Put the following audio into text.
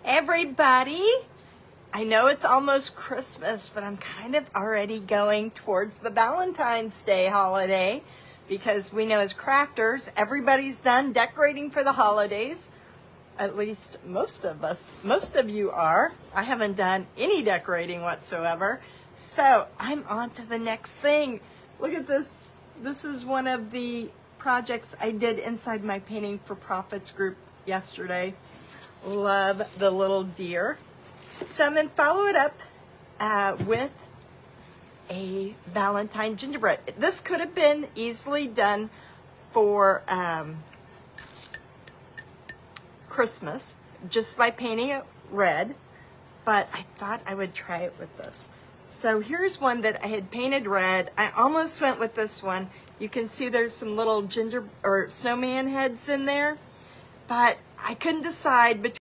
Everybody, I know it's almost Christmas, but I'm kind of already going towards the Valentine's Day holiday because we know as crafters, everybody's done decorating for the holidays. At least most of you are. I haven't done any decorating whatsoever. So I'm on to the next thing. Look at this. This is one of the projects I did inside my Painting for Profits group yesterday. Love the little deer. So I'm going to follow it up with a Valentine gingerbread. This could have been easily done for Christmas just by painting it red, but I thought I would try it with this. So here's one that I had painted red. I almost went with this one. You can see there's some little snowman heads in there, but I couldn't decide between